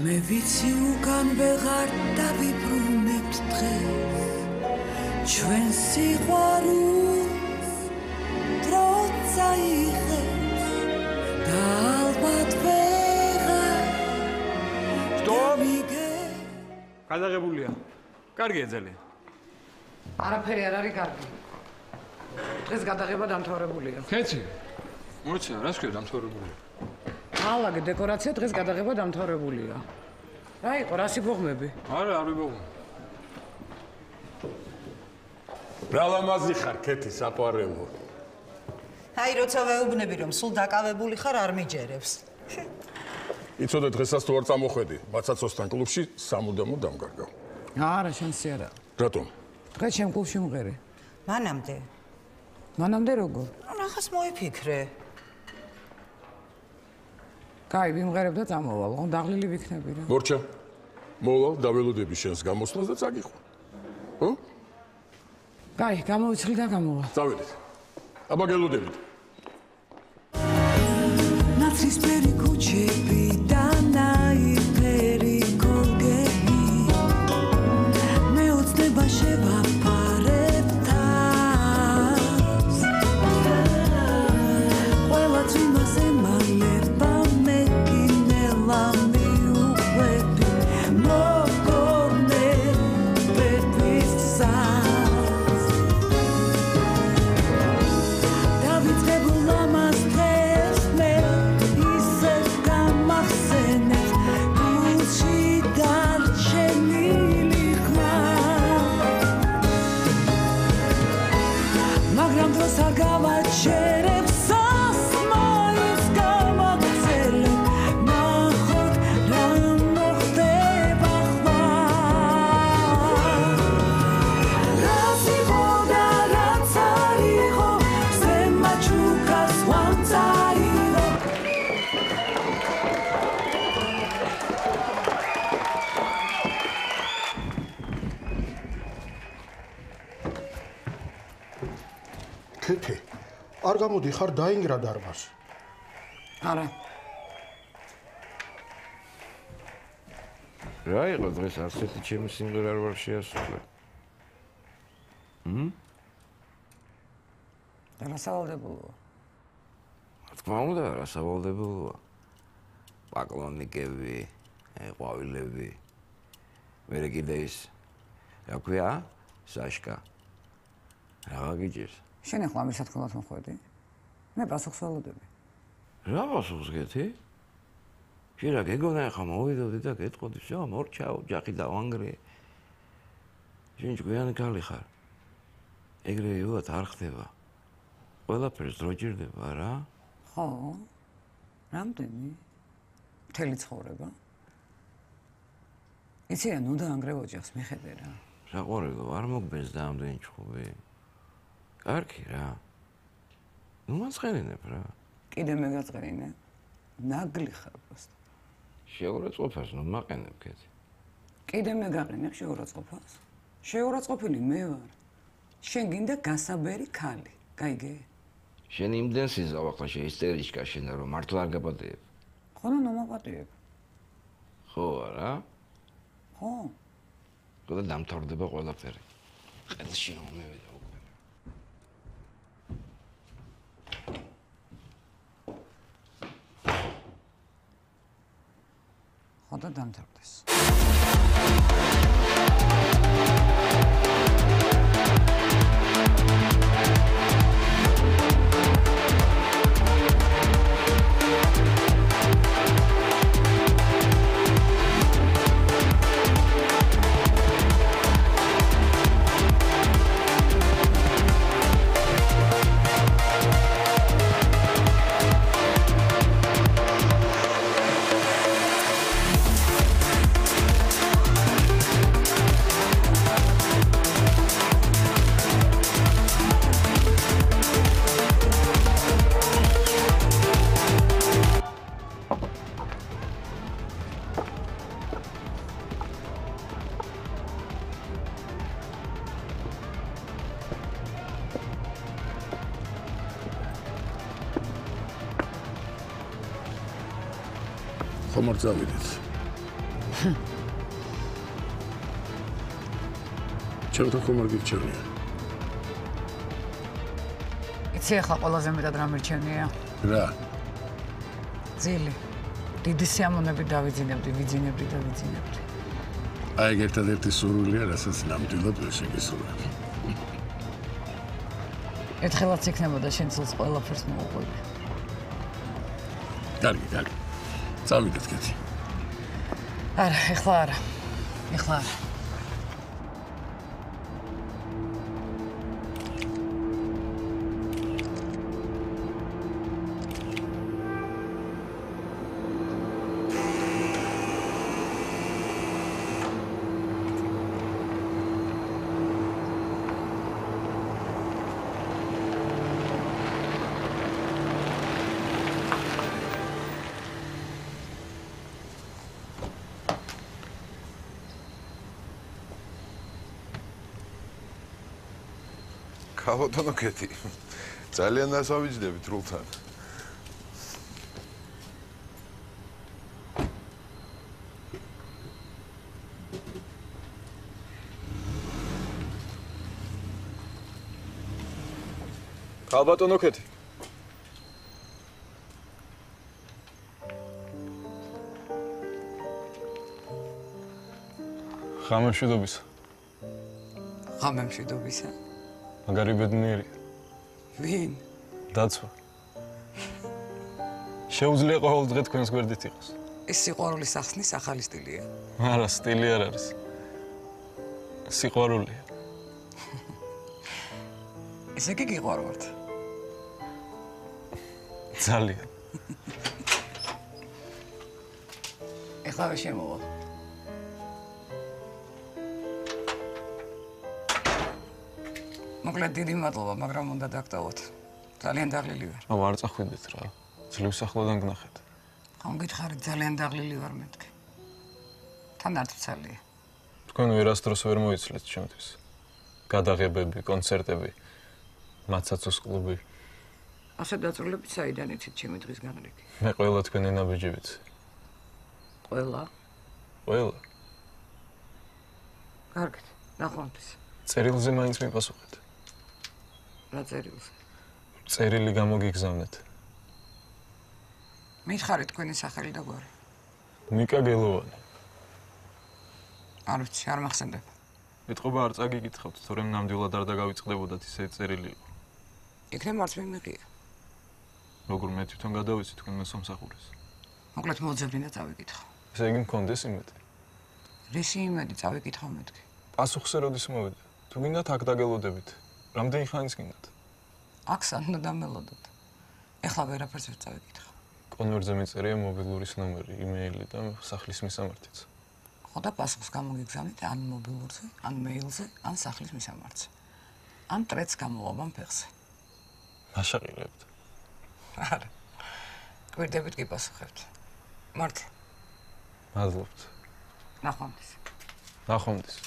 მე ვიცი უკან ვეღარ დავიბრუნებთ დღეს ჩვენ სიყვარულს დრო წაიღებს და ალბათ ვეღარ სტოპ! გადაღებულია. კარგია ძალიან. არაფერი არ არის კარგი. დღეს გადაღება დამთავრებულია. კეცი. მოიცა, რას ქვია დამთავრებულია? ალაგ დეკორაცია დღეს გადაღება დამთავრებულია. რა იყო, რა სიბოღმები? არა, არ ვიბოღმე. რა ლამაზი ხარ, კეთი, საყვარელო. აი, როცა ვეუბნები, რომ სულ დაკავებული ხარ, არ მიჯერებს. იცოდე დღესაც თუ არ წამოხედი, მაცაცოსთან კლუბში სამუდამო დამგარგავ. არა, შანსი არა. რატომ? დღეს ჩემ კლუბში მღერე. მანამდე. მანამდე როგორ? ნახას მოიფიქრე. კაი, ვიმღერებ და წამოვალ, ხო დაღლილი ვიქნები რა. მორჩა. მოვალ დაველოდები შენს გამოსვლას და წაგიხო. ხო? კაი, გამოვიცვლი და გამოვალ. წავედით. აბა გელოდებით. ნაცრისფერი ქუჩები და ნაირფერი გოგები მე ოცნება შევაფარებ თავს ყველაც იმას ემალება მე კინელა მიუყვები მოგონე პეპის სას დავიწყებულ ამას დღეს მე ისევ გამახსენებს გულში დარჩენილი ხმა მაგრამ დროს არ გავაჩერებს სასმაის გამაგრძელებ ნახოთ რა მოხდება ხმა რაც იყო და რაც არ იყო ზემაჩუკას ვამწაიღო კეთი, არ გამოდი ხარ დაინგრა დარბას. არა. რა იყო დღეს ასეთი ჩემი სიმღერა არ ვარ შეასრულე? და რა სავალდებულოა? რა თქმა უნდა, რა სავალდებულოა. პაკლონიკები, ყვავილები. მერე კიდე ის რა ქვია? საშკა. რა გიჭირს? შენ ახლა ამის სათქმელად მოხვედი? მე პასუხს ველოდები. რა პასუხს გეთი? შენ რა გეგონა ახლა მოვიდოდი და გეტყოდი, всё, მორჩაო, ჯახი დავანგრე. შენ ჭკვიანი ქალი ხარ. ეგრე იოთ არ ხდება. ყველაფერს დრო ჭირდება რა. ხო? რამდენი? მთელი ცხოვრება? იცი რა, ნუ დაანგრევ ოჯახს, მიხედე რა. საყვარელო, არ მოგბეს და ამდენი ჩხუბი. კარგი რა. ნუ მასხერინებ რა. კიდე მე გაწყერინე. ნაგლი ხარ просто. შეურაცხყოფას ნუ მაყენებ კეთი. კიდე მე გაყენებ შეურაცხყოფას. შეურაცხყოფილი მე ვარ. შენ გინდა გასაბერი ქალი. გაიგე? შენ იმდენს იზავ ახლა შეისტერიშკა შენ რომ მართლა არ გაპატიებ. ხო, ნუ მომაპატიებ. ხო არა? ხო. ხო და დამთავრდება ყველაფერი. ხელში რომ მივიდა უკვე. ხო და დამთავრდეს. ხომ არ წავიდეთ. ჩემთან ხომ არ გიჩვენია? იცი ახლა ყველაზე მეტად რა მირჩენია? რა? ძილი. დიდი სიამოვნებით დავიძინებდი, ვიძინებდი და ვიძინებდი. აი ერთადერთი სურვილია, რასაც ნამდვილად ვერ შეგისურვებ. ერთხელაც იქნებოდა შენ ცილს ყველაფერს მოუყვები. კარგი. წავიდეთ კეთი. არა, ეხლა არა. ეხლა არა. ქალბატონო კეთი, ძალიან დასავიჯდებით რულთან. ქალბატონო კეთი. ხამემშვიდობისა. ხამემშვიდობისა. მაგარი ბედნიერია. ვინ? დაცვა. შეუძლია ყოველ დღე თქვენს გვერდით იყოს. ეს სიყვარულის ახსნის ახალი სტილია. არა, სტილი არ არის. სიყვარულია. ესე იგი გიყვარვართ. ძალიან. ეხლა შემოვა. მოკლედ დიდი მადლობა, მაგრამ უნდა დაგტოვოთ. ძალიან დაღლილი ვარ. აუ არ წახვიდეთ რა. ძლივს ახლოდან გნახეთ. ხომ გითხარით ძალიან დაღლილი ვარ მეთქი. თან არ თვალია. თქვენ ვერასდროს ვერ მოიცლეთ ჩემთვის. გადაღებები, კონცერტები, მაცაცოს კლუბი. ასე დაწვრილებით საიდან იცით ჩემი დღის განრიგი? მე ყველა თქვენი ნაბიჯი ვიცი. ყველა? ყველა. კარგით, ნახვამდის. წერილზე მაინც მიპასუხეთ. რა წერილზე? წერილი გამოგიგზავნეთ. მითხარით თქვენი სახელი და გვარი. მიკა გელოვანი. არ ვიცი, არ მახსენდება. ეთყობა არ წაგიკითხავთ, თორემ ნამდვილად არ დაგავიწყდებოდათ ისე წერილი იყო. იქნებ მარც მიმიღია. როგორ მე თვითონ გადავიცი თქვენ მოსამსახურეს. მოკლედ მოძებნი და წავიკითხო. ესე იგი მქონდეს იმედი. რისი იმედი წავიკითხო მეთქი? პასუხზე როდის მოვიდა? თუ გინდათ აქ დაგელოდებით. რამდენი ხანის გინდათ? აქ სანდო დამელოდოთ. ეხლა ვერაფერს ვერ წავიკითხო. კონვერტზე მიწერია მობილურის ნომერი, იმეილი და სახლის მისამართიც. ხო და პასუხს გამოგიგზავნით ან მობილურზე, ან მეილზე, ან სახლის მისამართზე. ან ტრეც გამოვაბან ფეხზე. ნაშაყირებთ. არა. გვერდებით გიპასუხებთ. მართლა. მადლობთ. ნახვამდის. ნახვამდის.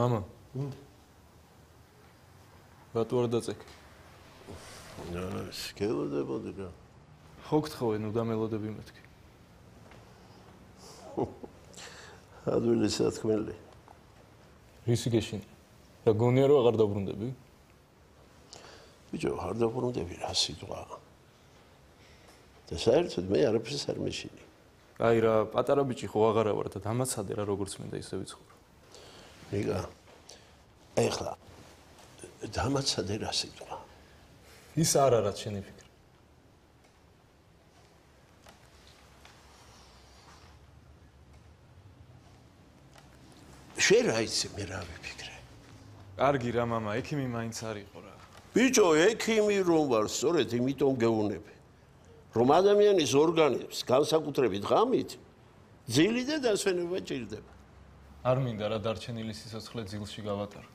მამა. რატო არ დაწეკ? შეგელოდებოდი რა. ხო გთხოვე, ნუ დამელოდები მეთქი. ადვილი სათქმელი. რისი გეშინი? რა გონია რომ აღარ დაბრუნდები? ბიჭო, არ დაბრუნდები რა სიტყვა. და საერთოდ მე არაფერს არ მეშინი. აი რა, პატარა ბიჭი ხო აღარა ვარ და დამაცადე რა როგორც მინდა ისე ვიცხოვრო. ნიკა, ეხლა დამაცადე რა სიტყვა. ის არა რაც შენი ფიქრი. შენ რა იცი მე რა ვიფიქრე? კარგი რა მამა, ექიმი მაინც არ იყო რა. ბიჭო, ექიმი რომ ვარ, სწორედ იმიტომ გეუნები. რომ ადამიანის ორგანიზმს განსაკუთრებით ღამით ძილი და დასვენება ჭირდება. არ მინდა რა დარჩენილი სიცოცხლე ძილში გავატარო.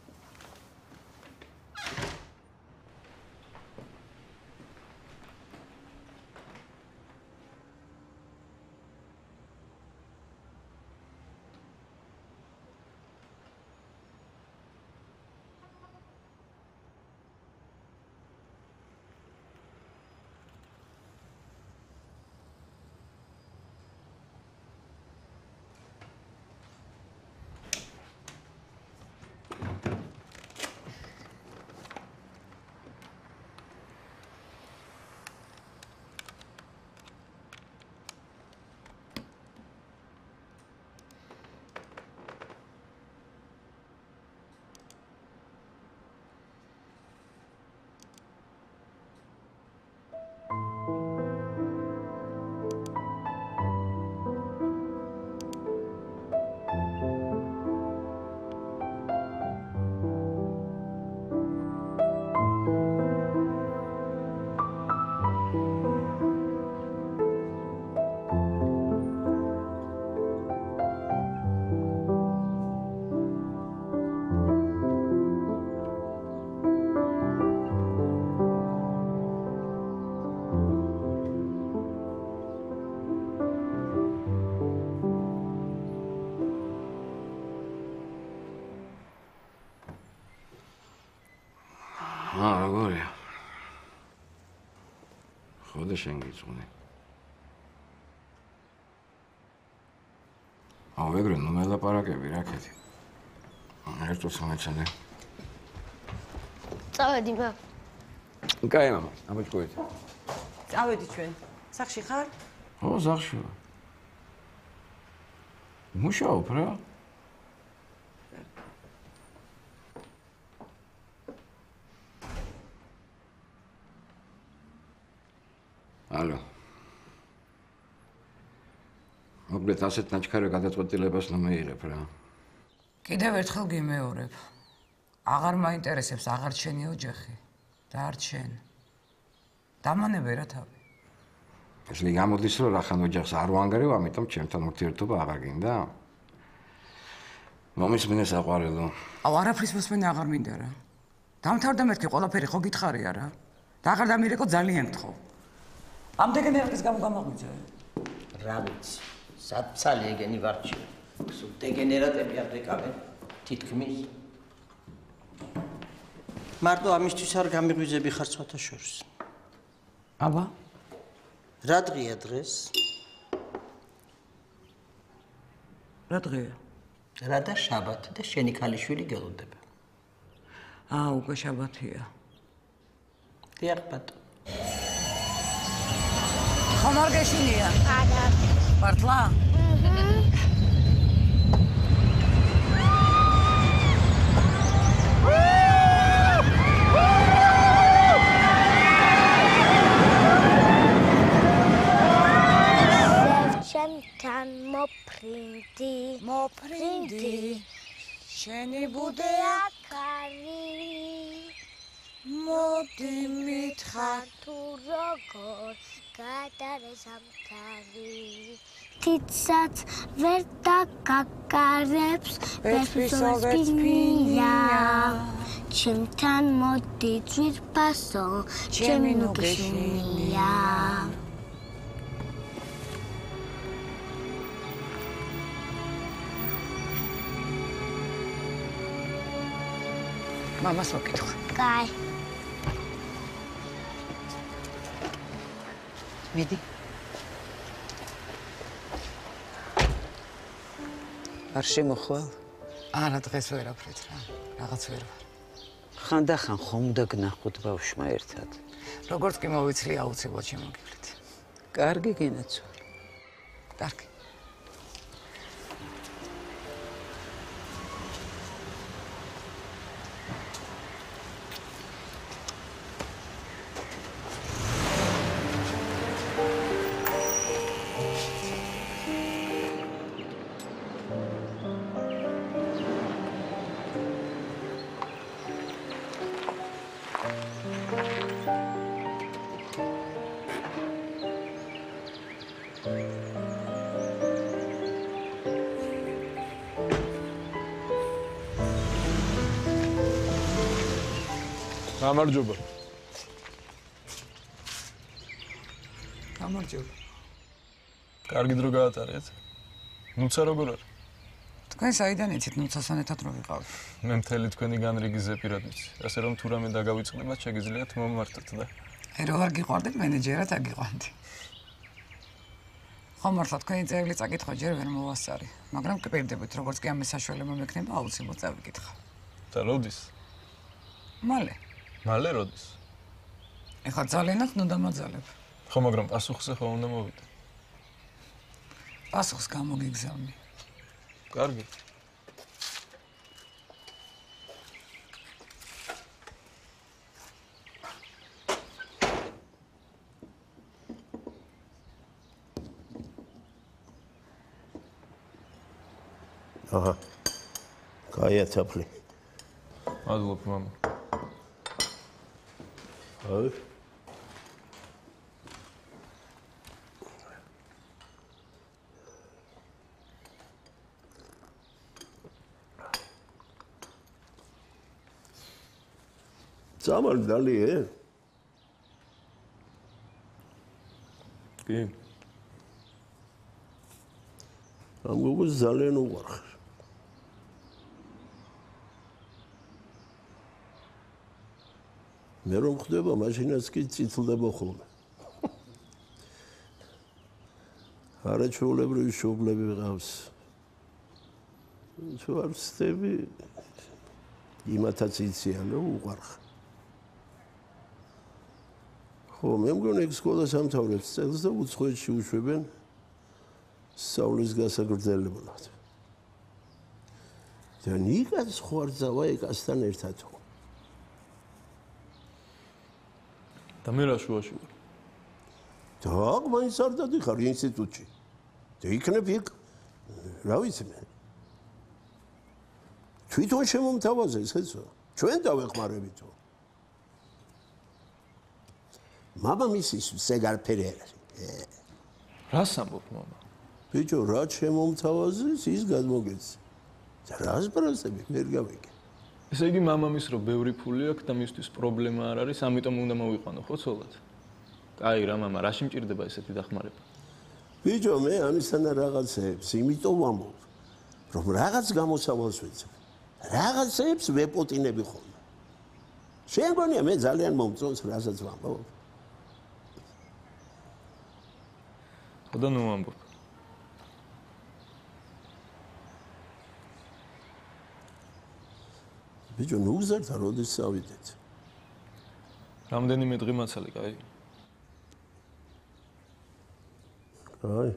როგორია? ხოდა შენ გიძღვნე. ეგრე ნუ მელაპარაკები რაკეთი. ერთო სამეცადე. წავედი მა. კაი მამა, აბაჭკუეთ. წავედი ჩვენ. სახში ხარ? ო, სახში. მუშაობ რა? ალო. მოკლედ ასეთ ნაჩქარე გადაწყვეტილებას ნომეირებ რა. კიდევ ერთხელ გიმეორებ. აღარ მაინტერესებს აღარ შენი ოჯახი და არ შენ. დამანებე რა თავი. ესე გამოდის რომ რახან ოჯახს არ ვანგარებ, ამიტომ ჩემთან ურთიერთობა აღარ გინდა? მომისმინე საყვარელო. აუ არაფრის მოსმენა აღარ მინდა რა. დამთავრდა მეთქი ყველაფერი ხო გითხარია რა. და აღარ დამირეკო ძალიან გთხოვ. ამდენი ერთის გამო გამოგვიძე. რა ვიცი, საცალი ეგენი ვარჩი. სულ დეგენერატები არ დეკავენ, თითქმის. მარტო ამისთვის არ გამიღვიძები ხარ სხვათა შორის. აბა, რა დღეა დღეს? რა დღეა? რა და შაბათი და შენი ქალიშვილი გელოდება. უკვე შაბათია. დიახ ბატონო. ხომ არ გეშინია? არა. მართლა? ჩემთან მოფრინდი შენი ბუდე აკარი მოდი მითხარ თუ როგორ გადარეს ამქარი თიცაც ვერ დაგაკარებს ვერცვისოს გინია ჩემთან მოდი ძვირფასო ჩემი ნუ გეშინია მამას მოკითხა. კაი. მიდი. არ შემოხვალ? არა დღეს ვერაფრით რა. რაღაც ვერ ვარ. ხანდახან ხომ უნდა გნახოთ ბავშვმა ერთად. როგორც კი მოვიცლი აუცილებლად შემოგივლით. კარგი გინაცვალ. კარგი. გამარჯობა. გამარჯობა. კარგი დრო გაატარეთ. ნუცა როგორ არის? თქვენ საიდან იცით ნუცასთან ერთად რო ვიყავით? მე მთელი თქვენი განრიგის ზეპირად ვიცი. ასე რომ თუ რამე დაგავიწყდებათ, შეგიძლიათ მომმართოთ და. რო არ გიყვარდეთ, მენეჯერად აგიყვანდი. ხო მართლა თქვენი წერილი წაკითხვა ჯერ ვერ მოვასწარი, მაგრამ გპირდებით, როგორც კი ამის საშუალება მექნება, აუცილებლად წავიკითხა. და როდის? მალე. მალე როდის? ეხლა ძალიანაც ნუ დამაძალებ. ხო, მაგრამ პასუხზე ხო უნდა მოვიდე. პასუხს გამოგიგზავნი. კარგი. აჰა. კაია თაფლი. მადლობ, მამა. აი. Zaman daliye. კი. ამ გოგოს ძალიან უყვარხარ. მე რომ ხდება, მაშინაც კი წითლდება ხოლმე. არაჩვეულებრივი შობლები ვიყავს. თუ არ ვსწრები, იმათაც იციან, რომ უყვარხარ. ხო, მე მგონი ეგ სკოლას ამთავრებს წელს და უცხოეთში უშვებენ სწავლის გასაგრძელებლად. და ნიკაც ხო არ ძავა ეკასთან ერთად. და მე რა შუაში ვარ? და მაინც არ დადიხარ ინსტიტუტში. და იქნებ იქ, რა ვიცი მე. თვითონ შემომთავაზე ესეცო. ჩვენ დავეხმარებითო. მამამისის სეგარფერი არის. რას ამბობ, მამა? ბიჭო, რა შემომთავაზეს, ის გადმოგეცი. და რას პრინციპი ვერ გავიგე. ესე იგი მამამის რო ბევრი ფული აქვს და მისთვის პრობლემა არ არის, ამიტომ უნდა მოვიყვანო, ხო ცოლად? კაი რა მამა, რაში მჭირდება ესეთი დახმარება? ბიჭო, მე ამისთანა რაღაცებს, იმიტომ ვამბობ, რომ რაღაც გამოსავალს ვეცებ. რაღაცებს ვეპოტინები ხოლმე. შენ გონია მე ძალიან მომწონს რასაც ვამბობ. ხოდა ნუ ამბობ. ბიჭო, ნუ გზარდა როდის წავიდეთ? რამდენიმე დღე მაცალე, კაი? კაი.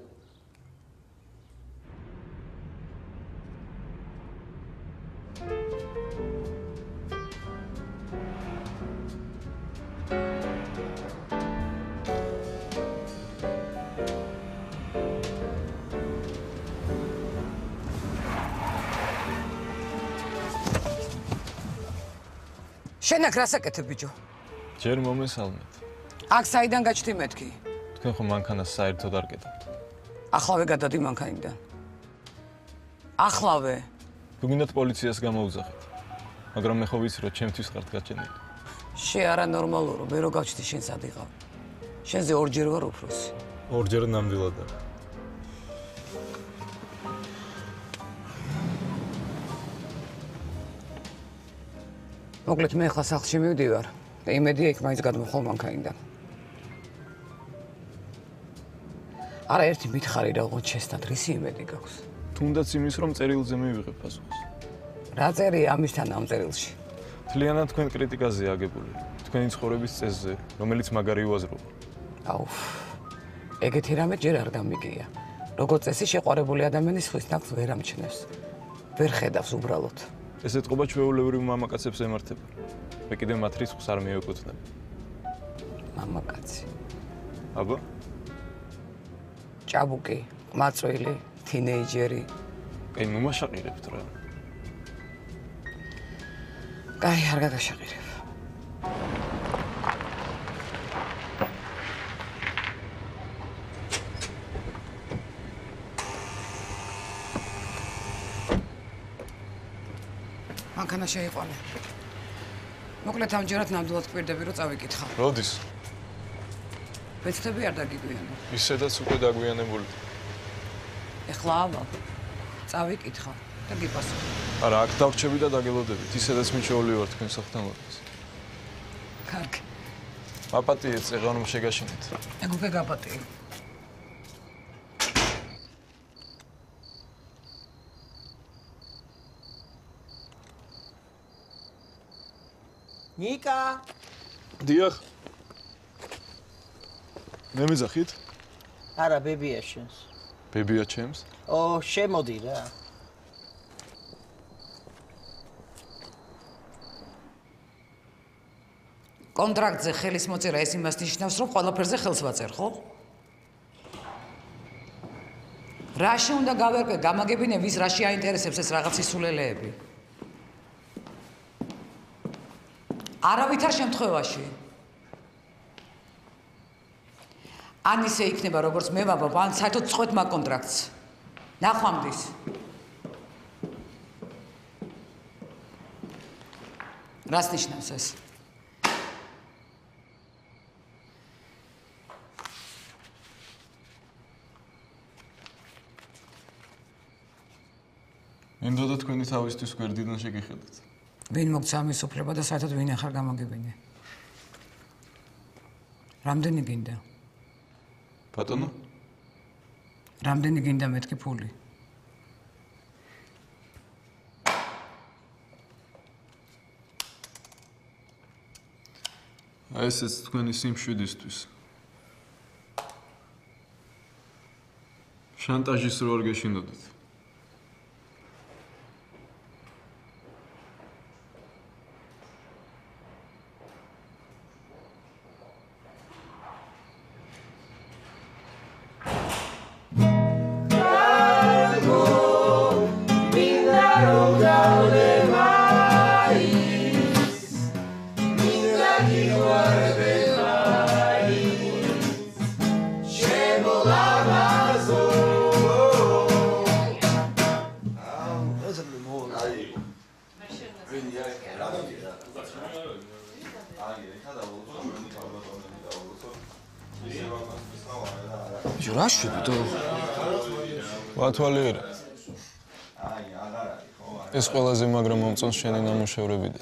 შენ აქ რას აკეთებ, ბიჭო? ჯერ მომესალმეთ. აქ საიდან გაჩნდი მეთქი? თქვენ ხო მანქანას საერთოდ არ კეთებთ. ახლავე გადადი მანქანიდან. ახლავე. თუ გინდათ პოლიციას გამოვუძახეთ. მაგრამ მე ხო ვიცი, რომ ჩემთვის ხართ გაჩენილი. შე არანორმალურო, მე რო გავჩნდი შენ სად იყავ? შენზე ორჯერ ვარ უფროსი. ორჯერ ნამდვილად არა. მოკლედ მე ახლა სახლში მივდივარ და იმედია იქ მაინც გადმოხვალ მანქანიდან. არა ერთი მითხარი რა უღოთ შესთან რისი იმედი გაქვს? თუნდაც იმის რომ წერილზე მივიღებ პასუხს. რა წერია ამისთან ამ წერილში? თლიანად თქვენ კრიტიკაზე აგებული. თქვენი ცხოვრების წესზე, რომელიც მაგარი უაზროა. აუ. ეგეთი რამე ჯერ არ გამიგია. როგორც წესი შეყვარებული ადამიანი სხვის ნაკლს ვერ ამჩნევს. ვერ ხედავს უბრალოდ. ესეთ ყობა ჩვეულებრივ მამაკაცებს ემართება. მე კიდევ მათ რიცხვს არ მივეკუთვნები. მამაკაცი. აბა? ჭაბუკი, ყმაწვილი, თინეიჯერი. კაი, მომაშაყირებთ რა. კაი, არ გაგაშაყირებ. მანქანა შეიყვანე. მოკლედ ამჯერად ნამდვილად გვირდები რომ წავიკითხა. როდის? ვეცდები არ დაგიგვიანო. ისედაც უკვე დაგვიანებული. ეხლა ავალ. წავიკითხა და გიპასუხე. არა, აქ დავრჩები და დაგელოდებით. ისედაც მიჩეული ვარ თქვენ საფრთხემოებას. კარგი. მაპატიეთ, წეღან რომ შეგაშინეთ. ეგ უკვე გაპატიე. ნიკა დიახ. მე მიზახით? არა, ბებია შენს. ბებია ჩემს? ო, შემოდი რა. კონტრაქტზე ხელის მოწერა ეს იმას ნიშნავს, რომ ყველაფერზე ხელს ვაწერ, ხო? რაში უნდა გავერკვე, გამაგებინე, ვის რაში აინტერესებს ეს რაღაც სულელეები? არავითარ შემთხვევაში. ან ისე იქნება, როგორც მე ვამბობ, ან საერთოდ წყვეთ მაგ კონტრაქტს. ნახვამდის. რას ნიშნავს ეს? მინდოდა თქვენი თავისთვის გვერდიდან შეგიხედოთ. ვინ მოგცა ამის უფლება და საერთოდ ვინ ახარ გამოგებინე? რამდენი გინდა? ბატონო? რამდენი გინდა მეთქი ფული? აი ესეც თქვენი სიმშვიდისთვის. შანტაჟის რო არ გეშინოდეთ. ვათვალიერე. ეს ყველაზე მაგრა მომწონს შენი ნამუშევრებიდან.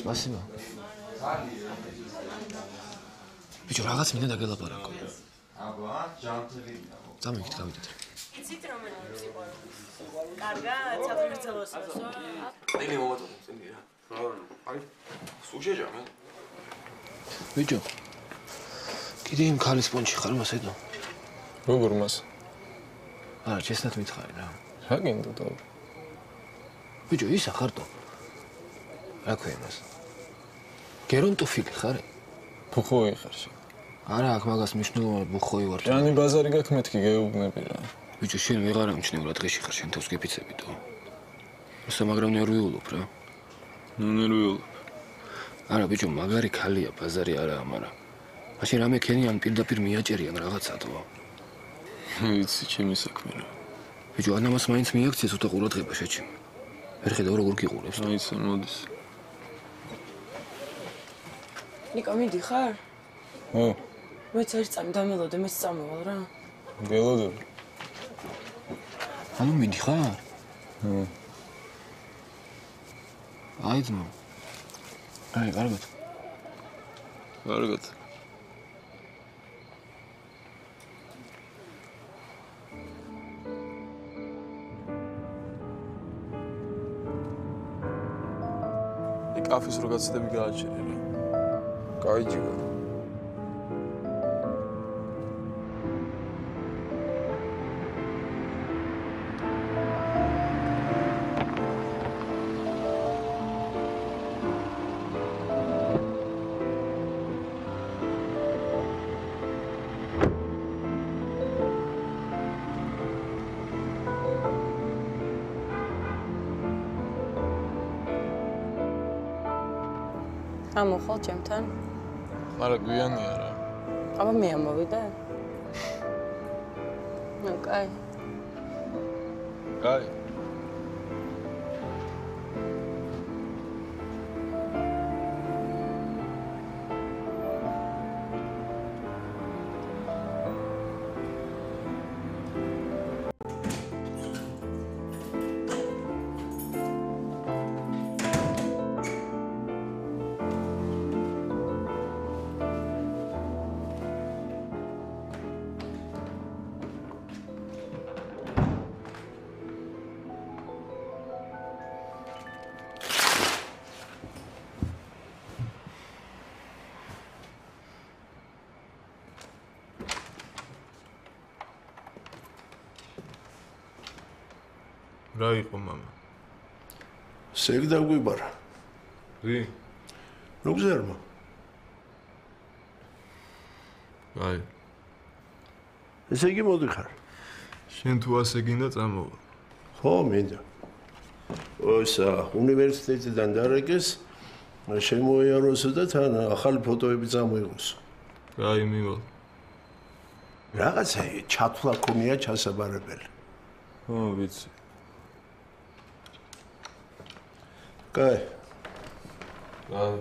სპასიბო. ბიჭო, რაღაც მინდა დაგელაპარაკო. წამიგით გავიდეთ. იცით რომელი სიყვარული? კარგად, საფრთხელოსო. წელი მომატოთ, წელი რა. აი, სულ შეჯამე. ბიჭო. კიდე იმ ქალის პონჩი ხარ მასედო? როგორ მას? არა, ჩესნათ მითხარი რა. რა გინდა თო? ბიჭო, ისა ხარტო. რა ქვია მას? გერონტოფილი ხარ? ბუხოი ხარ შე. არა, აქ მაგას მნიშვნელოვანი ბუხოი ვარ. ჯანი ბაზარი გაქვს მეთქი გეუბნები რა. ბიჭო, შენ ვეღარ ამჩნევ რა დღეში ხარ, შენ თავს გეფიცები თო. უსა მაგრამ ნერვიულობ რა. ნუ ნერვიულობ. არა, ბიჭო, მაგარი ქალია, ბაზარი არაა, მაგრამ მაშინ რამე ქენიან პირდაპირ მიაჭერიან რაღაცა თო. ვიცი, ჩემი საქმე რა. ბიჭო, ანამას მაინც მიაქცია ცოტა ყურადღება შეჩემ. ვერ ხედავ როგორ გიყურებს. აიცი, მოდის. ნიკო, მიდიხარ? ო. მეც ერთ წამი დამელოდე, მეც წამოვალ რა. გელოდები. ანუ მიდიხარ? აი ძმა. აი, კარგად. კარგად. კაფის რო გაცდები გააჩერე რა. გაიჭირე. ამოხვალ ჩემთან? მარა გვიანია რა. აბა მე ამოვიდე? კაი. კაი. რა იყო მამა? სეგ დაგვიბარა. ვი? როგზერმა. აი. ესე იგი მოდიხარ. შენ თუ ასე გინდა წამოვა. ხო, მინდა. ოსა, უნივერსიტეტიდან დარეკეს, შემოიაროსო და თან ახალი ფოტოები წამოიღოს. აი, მივალ. რაღაცა ჩათვლა ქონია ჩასაბარებელი. ხო, ვიცი. კაი. აი.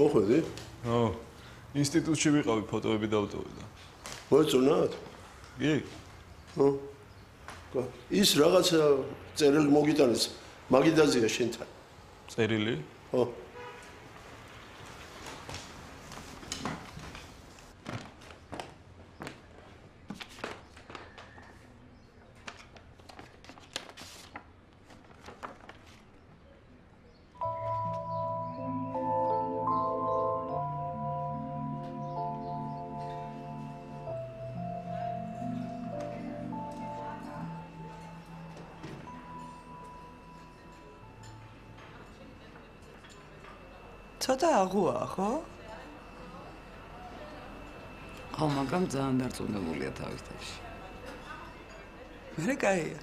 მოხვედი? ხო. ინსტიტუტში ვიყავი, ფოტოები დავტოვე და. მოეწონათ? კი. ხო. ის რაღაცა წერილი მოგიტანეს, მაგიდაზია შენთან. წერილი? ხო. ცოტა აღუაა, ხო? ხო, მაგრამ ძალიან დარწმუნებულია თავის თავში. მე კაია.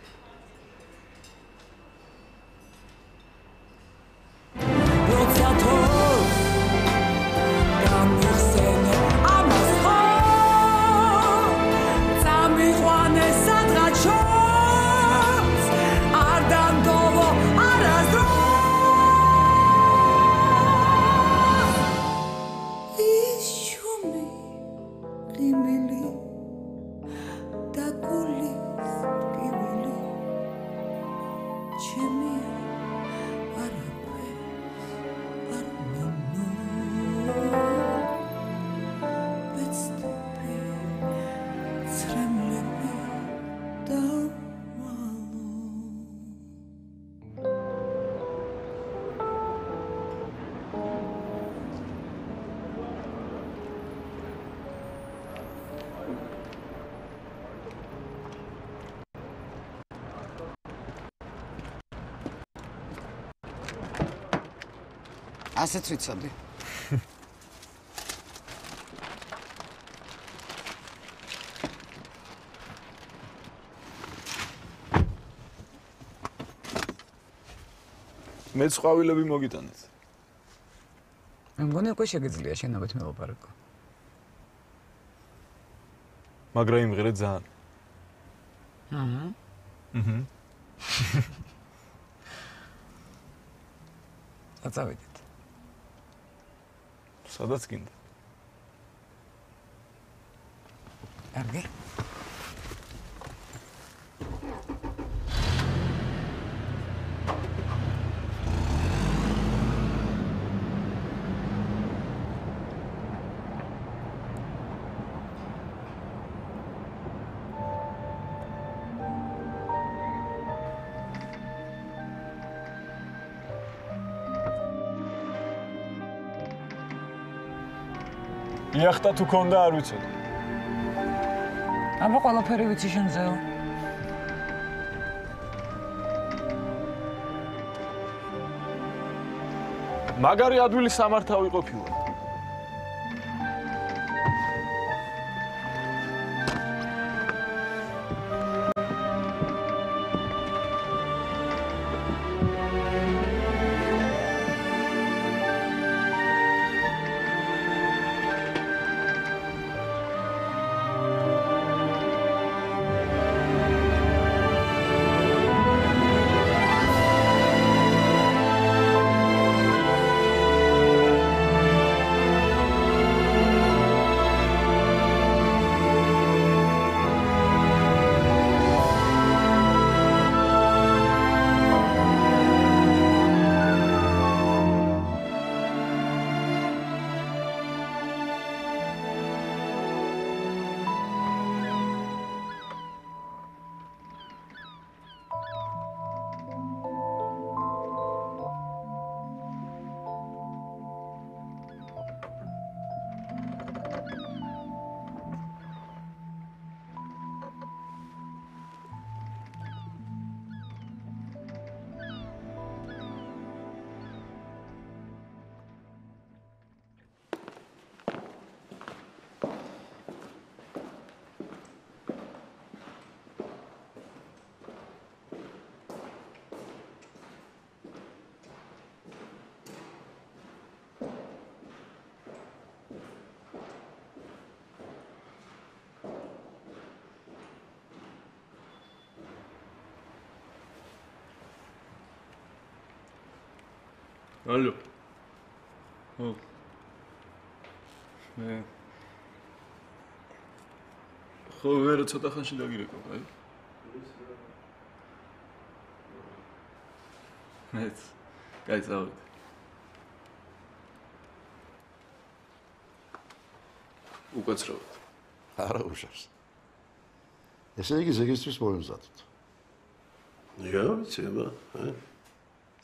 როცა თოს გამიხსენე ამას ხო წამიყვანე სადღაც შორს არ დამდოვო არასდროს ის შუმი ღიმილი და გულის ტკივილი ჩემია ასეც ვიცოდი. მე ყვავილები მოგიტანეთ. მე მგონი უკვე შეგიძლია შენობით მელაპარაკო. მაგრამ იმღერე ძალიან. აჰა. აჰა. აწავიდეთ. სადაც გინდა. კარგი. იახტა თუ ქონდა არ ვიცოდი. აბა ყველაფერი ვიცი შენზეო. მაგარი ადვილი სამართავი ყოფილა. Алло. О. ხო, ვერა ცოტა ხანში დაგირეკავ, აი. მეც. კაი, წავიდე. უკაცრავად. არა უშავს. ესე იგი ზეგისთვის მოემზადოთ. რა ვიცი, აბა,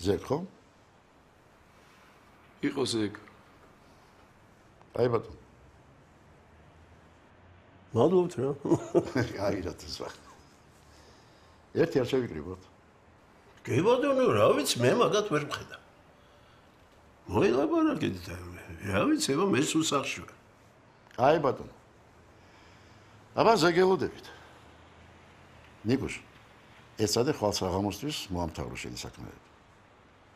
ზეგ ხო? იყო ზეგ. აი ბატონო. მადლობთ რა. აი რა თქმა. ერთი არ შევიკრიბოთ. კი ბატონო, რა ვიცი, მე მაგათ ვერ მხედა. მოილაპარაკეთ და რა ვიცი, აბა მე სულ სახში ვარ. აი ბატონო. აბა ზეგელოდებით. ნიკუშ, ეცადე ხვალ საღამოსთვის მოამთავრო შენი საქმეები.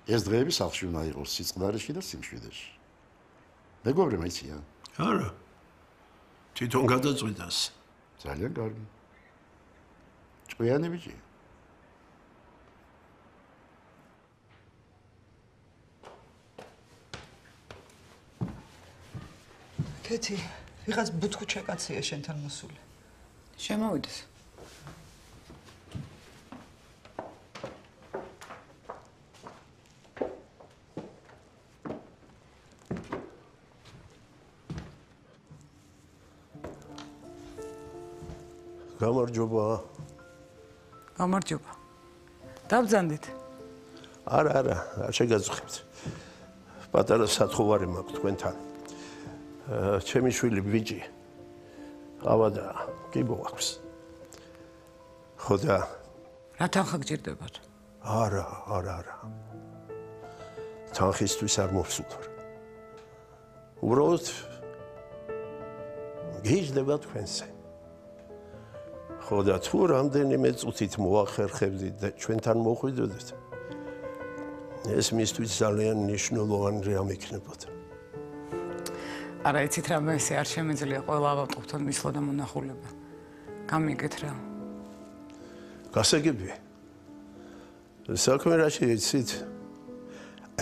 ეს დღეები სახლში უნდა იყოს სიწყდარეში და სიმშვიდეში. მეგობრებო, იციან? არა. თვითონ გადაწყვიტას. ძალიან კარგი. ჭკვიანი ბიჭი. კეთი, ვიღაც ბუთხუჩა კაცია შენთან მოსული. შემოვიდეს. გამარჯობა. გამარჯობა. დავბრძანდით. არა, არ შეგაძღებთ. პატარა სათხოვარი მაქვს თქვენთან. ჩემი შვილი ბიჭი ყავა და კიბო აქვს. ხო და რა თანხა გჭირდებათ? არა. თანხისთვის არ მოვსულთვარ. უბრალოდ გიждდება თქვენზე. ხო და თუ რამდენიმე წუთით მოახერხებდით და ჩვენთან მოხვიდოდეთ, ეს მისთვის ძალიან მნიშვნელოვანი რამ იქნებოდა. არა, იცით რა, მე ესე არ შემეძლია ყველა ავადმყოფთან მისვლა და მონახულება. გამიგეთ რა. გასაგებია. საქმე რაში იცით?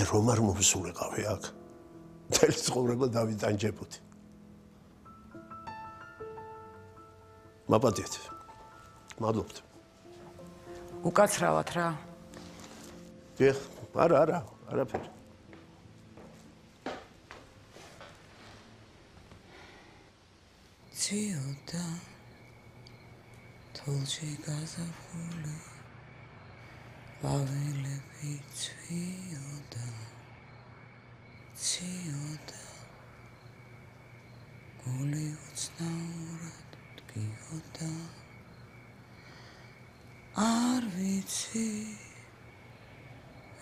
რომ არ მოვსულიყავი აქ. მთელი ცხოვრება დავიტანჯებოდი. მაპატიეთ. მადლობთ. უკაცრავად რა. დიახ, არა, არაფერი. ციოდა თოლში გაზაფხული ყვავილები ცვიოდა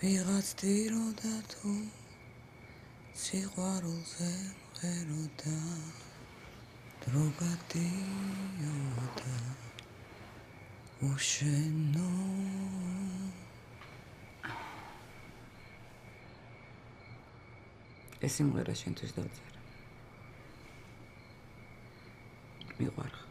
ვიღაც დიროდა თუ სიყვარულზე მღეროდა დრო გადიოდა უშენო ეს სიმღერა შენთვის დავწერე მიყვარხ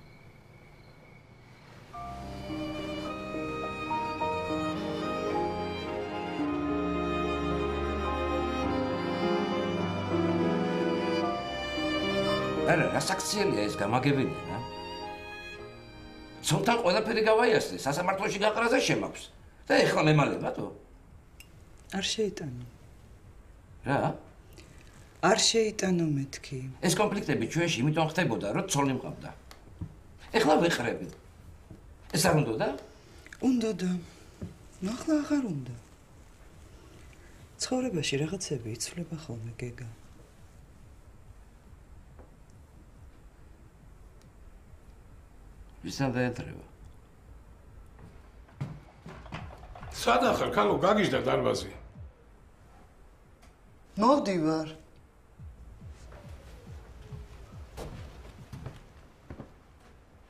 არა, რა საქციელია ეს გამაგებინია რა? ცოტა ყველაფერი გავაიასწრე, სასამართლოში გაყრაზე შემაქვს. და ეხლა მემალებათო? არ შეიტანო. რა? არ შეიტანო მეთქი. ეს კონფლიქტები ჩვენში იმიტომ ხდებოდა, რომ ცოლი მყავდა. ეხლა ვეყრები. ეს არ უნდოდა? უნდოდა. ახლა აღარ უნდა. ცხოვრებაში რაღაცები იცვლება ხოლმე, გეგა. ვისთან დაეთრევა? სად ახარ, ქალო, გაგიჟდა დარბაზი. მოვდივარ.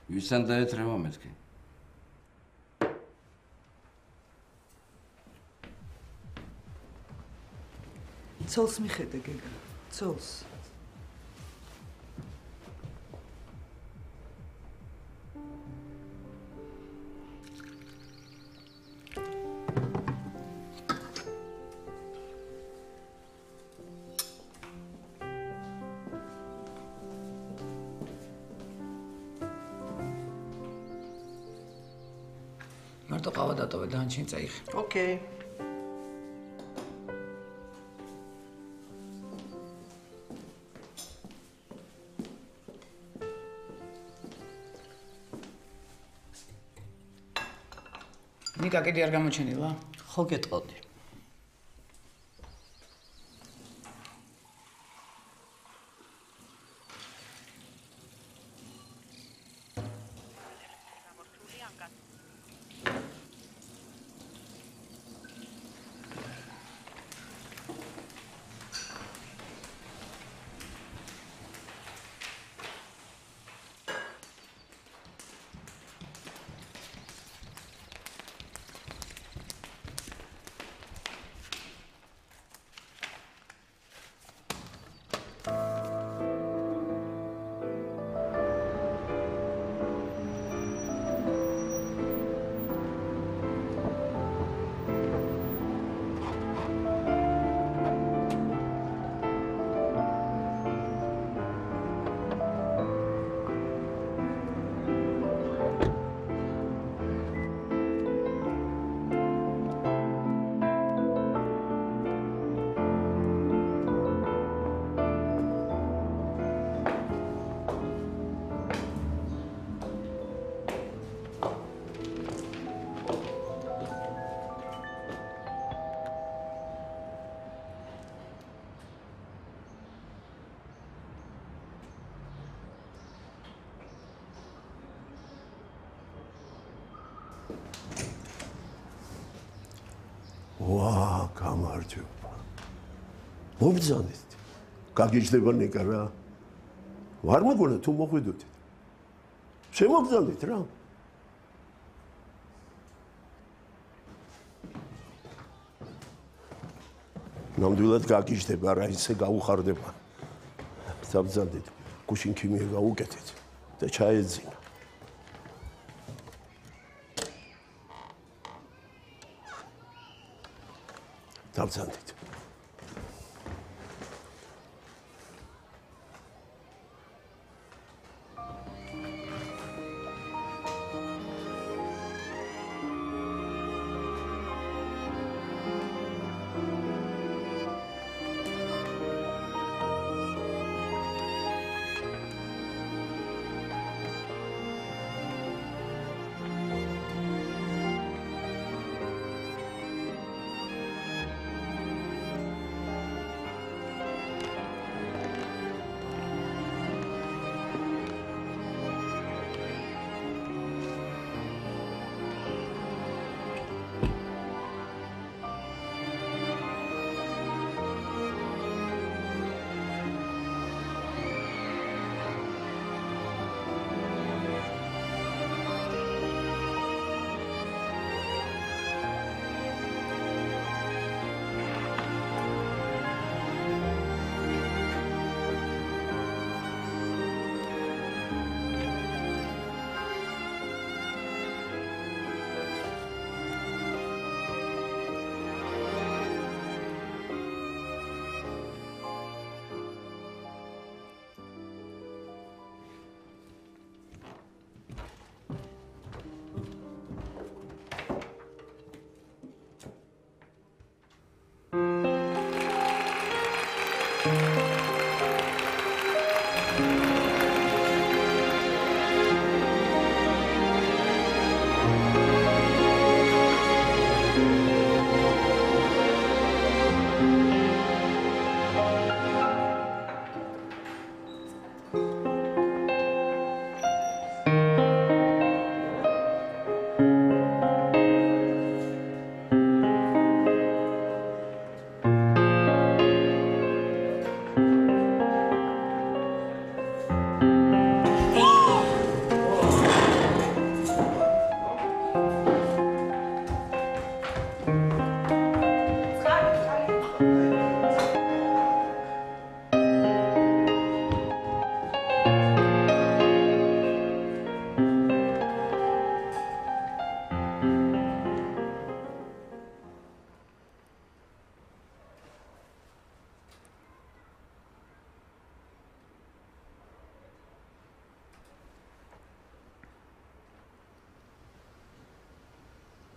ვისთან დაეთრევა მეთქი? ცოლს მიხედე, გეგა. ცოლს. მარტო ყავა დატოვე და ანჩენ წაიხე. ოკეი. ნიკა კიდე არ გამოჩენილა? ხო გეტყოდი. ვა, გამარჯობა. მომბრძანეთ. გაგიჟდება ნიკა რა. ვარ მოგონა თუ მოხვიდოთ. შემოგბრძანეთ რა. ნამდვილად გაგიჟდება რა, ისე გაუხარდება. საბრძანდეთ. გუშინ ქიმია გაუკეთეთ და ჩაეძინა. დავცანდით.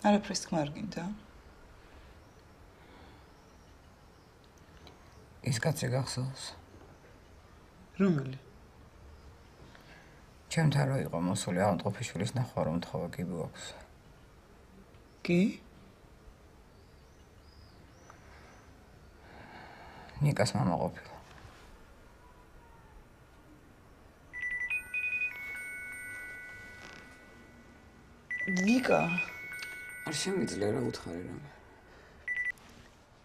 არაფრის თქმა არ გინდა? ის კაცი გახსოვს? რომელი? ჩემთან რო იყო მოსული ავადმყოფიშვილის ნახვა რომ თხოვა კი გვაქვს. კი? ნიკას მამა ყოფილა. ნიკა? არ შემიძლია რა უთხარი რამე.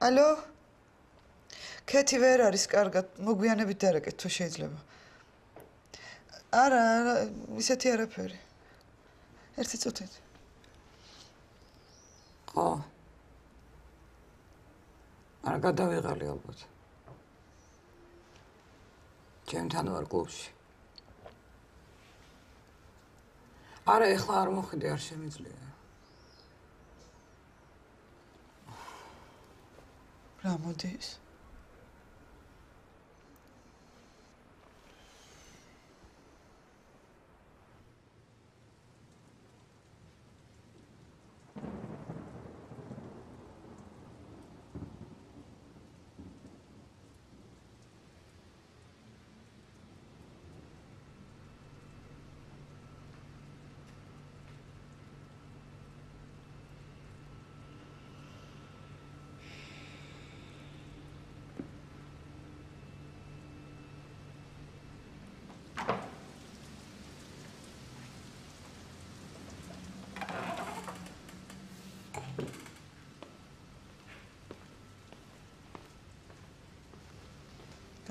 ალო? კეთი ვერ არის კარგად, მოგვიანებით დარეკეთ თუ შეიძლება. არა, ისეთი არაფერი. ერთი წუთით. ხო. არ გადავიღალი ალბათ. ჩემთან ვარ კლუბში. არა, ეხლა არ მოხვიდე, არ შემიძლია. რა მოდის?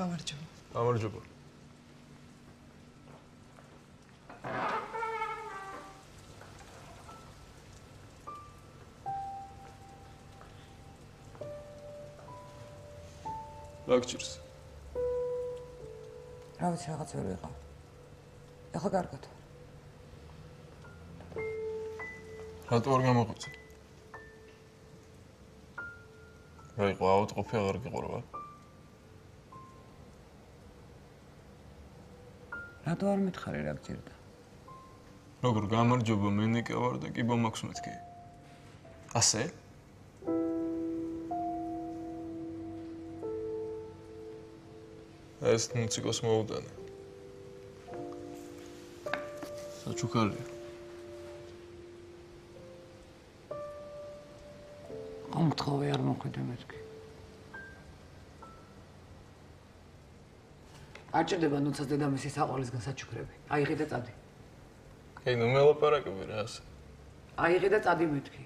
გამარჯობა. გამარჯობა. ლაგჭირს. რა ვიცი რაღაც ვერ ვიყავ. ეხლა კარგად. რატო არ გამოღვიძე? რა იყო ავადმყოფი აღარ გიყურება? რატო არ მითხარი რა გჭირდა? როგორ გამარჯობა, მე ნიკა ვარ და კიბო მაქვს მეთქი. ასე? ეს მუსიკოს მოუდანე. საჩუქარია. ამთხოვე არ მოხვიდე მეთქი. არ ჭირდება ნუცას დედამისის საყვალისგან საჩუქრები. აიღე და წადი. კი, ნუ მელაპარაკები რა ასე. აიღე და წადი მეთქი.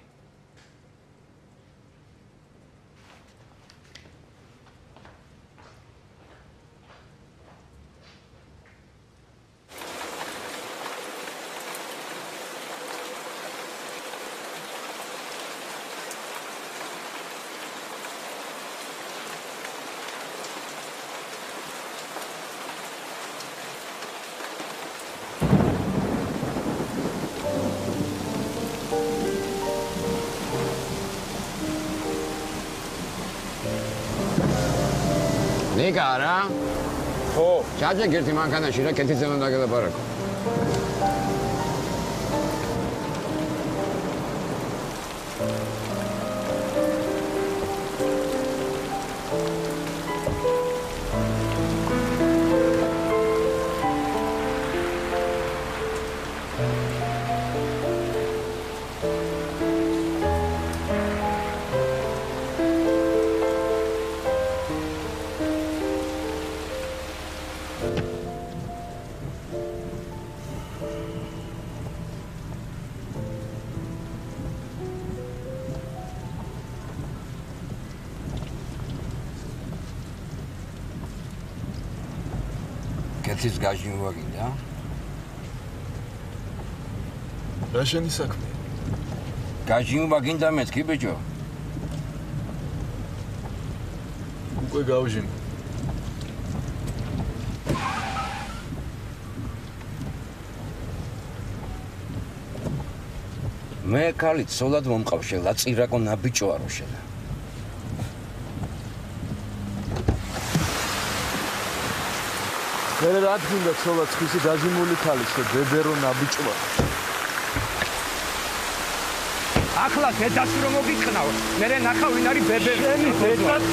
ნიკა რა? ხო. ჩაჭე გერთი მანქანაში რა კეთილზე უნდა გელაპარაკო. კეთის გაჟინვა გინდა? რა შენი საქმე? გაჟინვა გინდა მეთქი ბიჭო? უკვე გავჟინე. მე ქალით სოლად მომყავშელა წირაკო ნაბიჭო არო შენა. მე რა თქმა სოლად ხისი დაჟიმული ქალის და ბებერო ნაბიჭო. ახლა დედას რომ მოგიქნაო, მე ნახა ვინ არის ბებე. შენი დედაც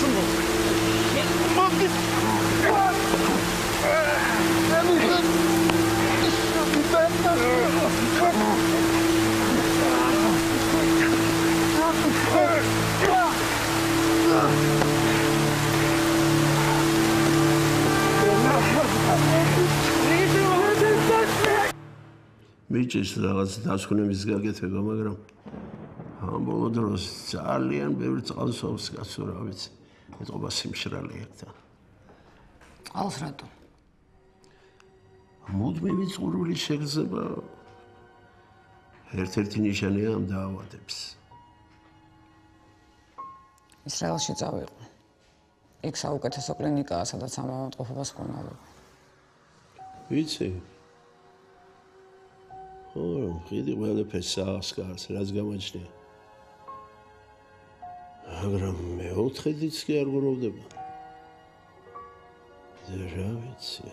მოგი. მიჭირს რაღაც დასკვნების გაკეთება, მაგრამ ამ ბოლო დროს ძალიან ბევრი წყალსაობს კაცო, რა ვიცი. ეთყობა სიმშრალე ერთად. ყავს რატო? მუდმივი წყურვილი შეგრძნება ერთ-ერთი ნიშანია ამ დაავადებს. ისრაელში წავიყო. იქ საუკეთესო კლინიკაა, სადაც ამ ავადმყოფობას ჰქონდა. ვიცი. ხიდი ყველაფერს აღსკარს, რაც გამოჩნია. მაგრამ მეოთხედიც კი არ გუროვდება. რა ვიცი.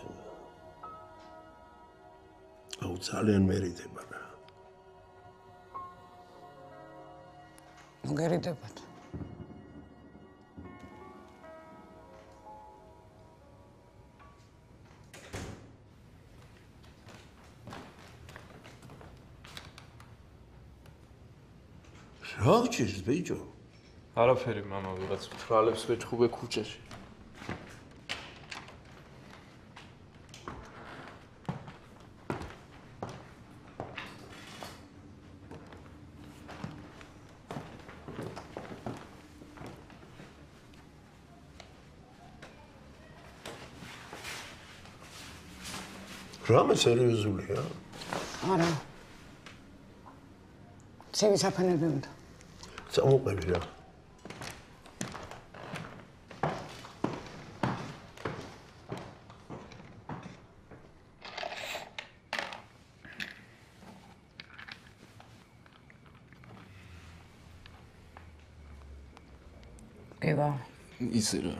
აუ ძალიან მერიდება რა. მოგერიდებათ. რა გჭირს ბიჭო? არაფერი მამა, ვიღაც თვალებს ვეჭხუბე ქუჩაში. რამე სერიოზულია? არა. ცემი საფანები უნდა. წამოყვები რა. ევა. ისე რა.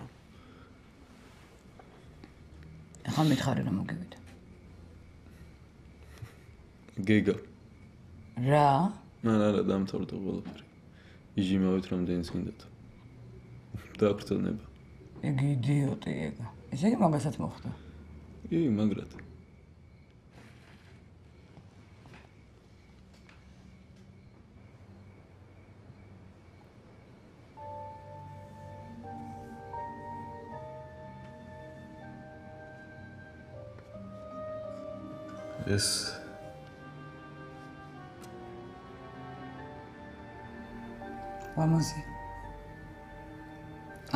ახლა მითხარი რომ მოგივიდა. გეგა. რა? არა, დამთავრდა ყველაფერი. იჟიმავით რამდენიც გინდათ. დააბრწონება. იგი იდიოტი ეგა. ესე იგი მაგასაც მოხდა. კი, მაგრად. ეს ლამაზი.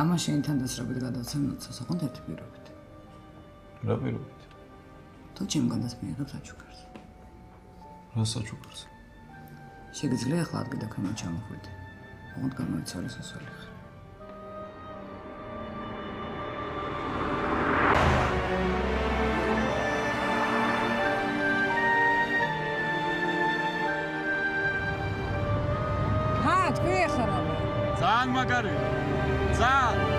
ამაში ინთანდასრობით გადავცემოთ ოღონდ ერთი პირობით. რა პირობით? თუ ჩემგანაც მიიღებ საჩუქარს. რა საჩუქარს? შეგიძლია ახლა ადგილ და ქამა ჩამოხვიდე. ოღონდ გამოიცვალე სოსვალი. ძალიან მაგარია. ძალიან.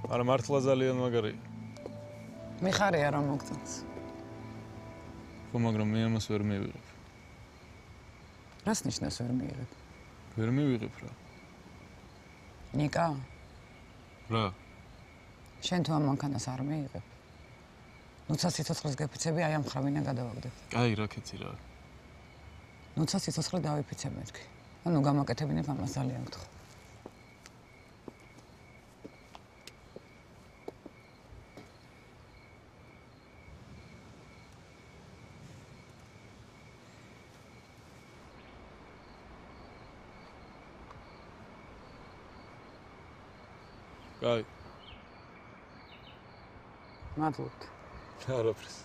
არა მართლა ძალიან მაგარია. მიხარია რომ მოგწონს. ხო, მაგრამ მე ამას ვერ მივიღებ. რას ნიშნავს ვერ მიიღებ? ვერ მივიღებ რა. ნიკა? რა? შენ თუ ამ მანქანას არ მიიღებ. ნუცა სიცოცხლის გეფიცები აი ამ ხრავინა გადავაგდებ. აი, რაკეთი რა. ნუცა სიცოცხლე დავიფიცე მეთქი. ანუ გამაკეთებინებ ამას ძალიან გთხოვ. კაი. მადლობთ. არაფერს.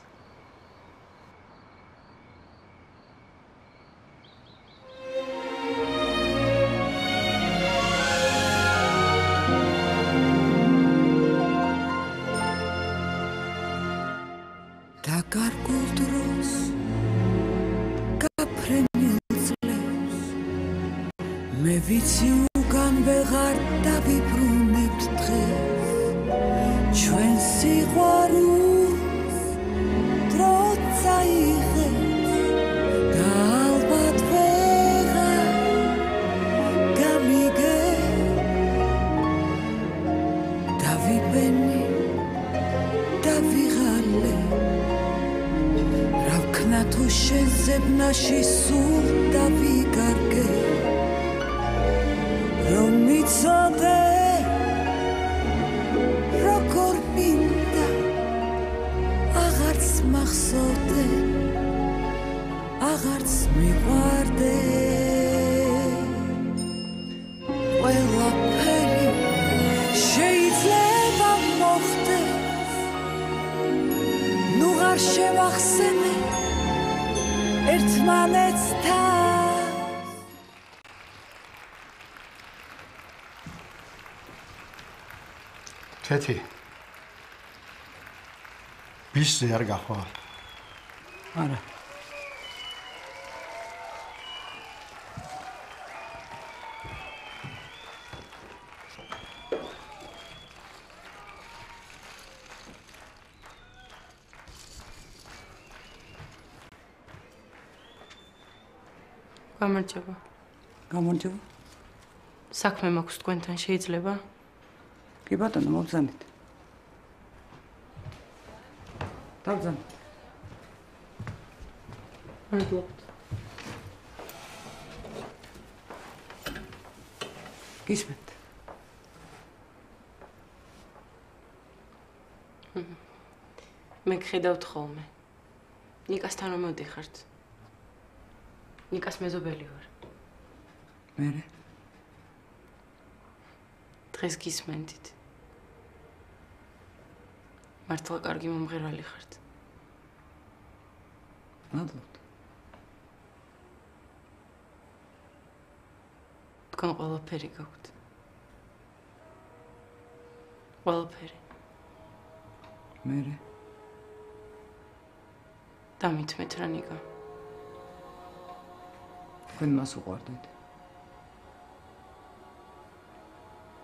და გარკულ დროს გაფრენილ წლებს მე ვიცი უკან ვეღარ დავიბრუნებთ დღეს ჩვენ სიყვარულს დრო წაიღებს და ალბათ ვეღარ გამიგე დავიბენი დავიღალე თუ შენ ზებნაში სულ დავიგარგე რომ მიცოდე როგორ მინდა აღარც მახსოვდე აღარც მიყვარდე ყველაფერი შეიძლება მოხდეს ნუ არ შევახსენე ერთმანეთთან თეთი ბისზე არ გახვალ არა გამარჯობა. გამარჯობა. საქმე მაქვს თქვენთან, შეიძლება? კი ბატონო, მოგზავნით. დავზანით. მადლობთ. გისმენთ. მე გხედავთ ხოლმე. ნიკასთან რომ მოდიხართ. ნიკას მეზობელი ვარ. მერე? დღეს გისმენდით. მართლა კარგი მომღერალი ხართ. მადლობთ. თქვენ ყველაფერი გაქვთ. ყველაფერი. მერე? დამითმეთ რა ნიკა. თქვენ მას უყვარდით?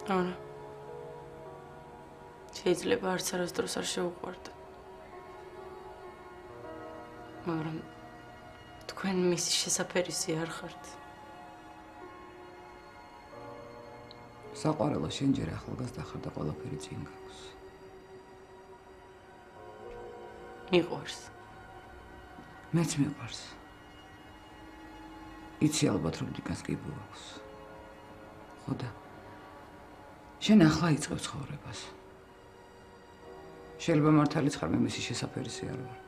არა. შეიძლება არც არასდროს არ შეუყვარდა. მაგრამ თქვენ მისი შესაფერისი არ ხართ. საყვარელო შენ ჯერ ახალგაზრდა ხარ და ყველაფერი წინ გაქვს. მიყვარს. მეც მიყვარს. იცი ალბათ რომ ნიკას კიბო აქვს. ხოდა შენ ახლა იწყებ ცხოვრებას. შეიძლება მართალიც ხარ მე მისი შესაფერისი არ ვარ.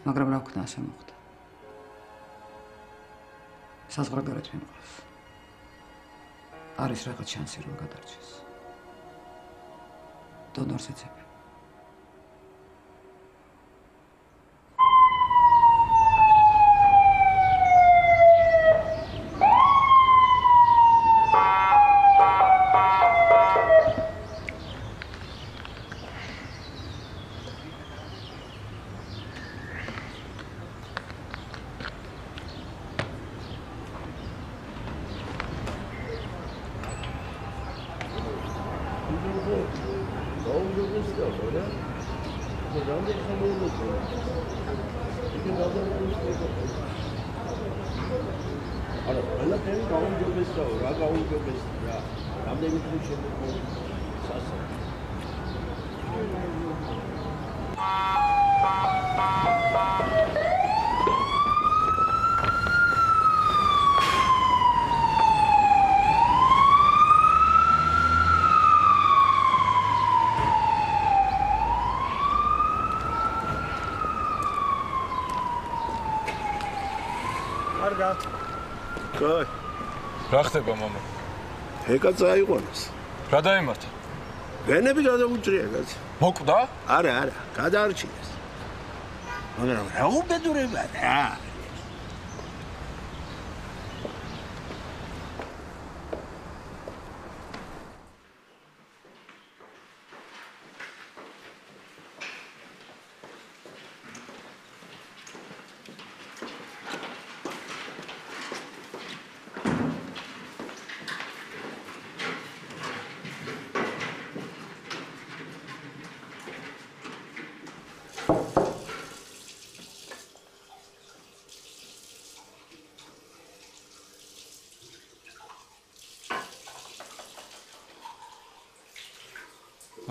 მაგრამ რა ვქნა ასე მოხდა. საზღვარგარეთ მიყვარს. არის რაღაც შანსი რომ გადარჩეს. დონორს ეცებ. კაი. რა ხდება, მამა? ეკა წაიყვანეს. რა დაემართა? ვენები გადაუჭრია კაცი. მოკვდა? არა, გადაარჩინეს. მაგრამ რა უბედურება რა.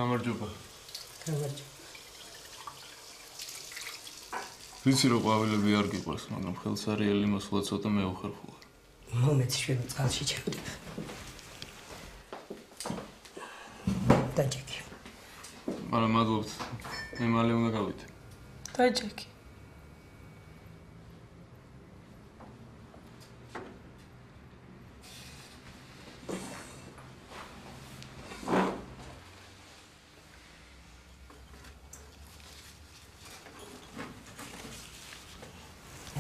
გამარჯობა. გამარჯობა. ვიცი რომ ყვავილები არ გიყვარს, მაგრამ ხელსარიელი მოსვლა ცოტა მეუხერხულა. მომეც შენ წალში ჩავდებ. დაჯექი. მაგრამ მადლობთ. მე მალე უნდა გავიდე. დაჯექი.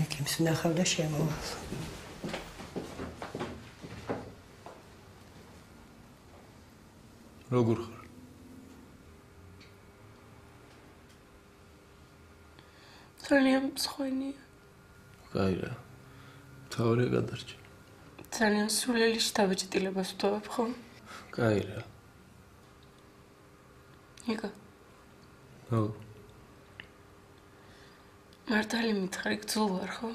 ეკიმს ნახავ და შემოვალ. როგორ ხარ? ძალიან მსხვენია. კაი რა. თავი გადარჩა. ძალიან სულელი შთაბეჭდილებას ვთხოვებ ხომ? კაი რა. იგო. ო. მართალი მითხარი გძულ ვარ ხო?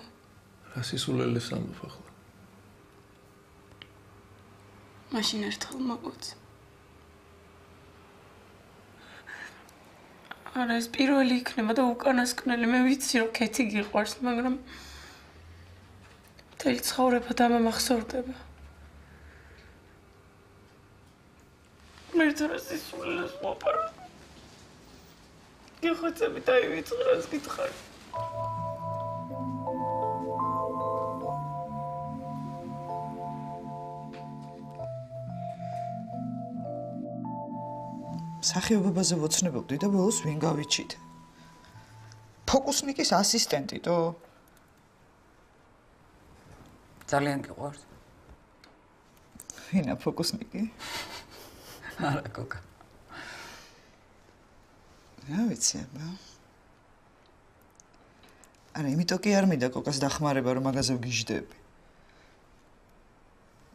რა სისულელეს ამბობ ახლა? მაშინ ერთხელ მოგვიწ. არა ეს პირველი იქნება და უკანასკნელი მე ვიცი რომ ქეთი გიყვარს მაგრამ მთელი ცხოვრება დამამახსოვრდება. მე თორე სისულელეს მოპარ. გიხოცები დაივიწყრას გითხარი. სახეობაზე ვოცნებობდი და ბოლოს ვინ გავიჩით. ფოკუსნიკის ასისტენტიტო. ძალიან გიყვარს. ვინა ფოკუსნიკი? არა კოკა. რა ვიცი აბა. არა, იმიტომ კი არ მინდა კოკას დახმარება რომ მაგაზე ვგიჟდები.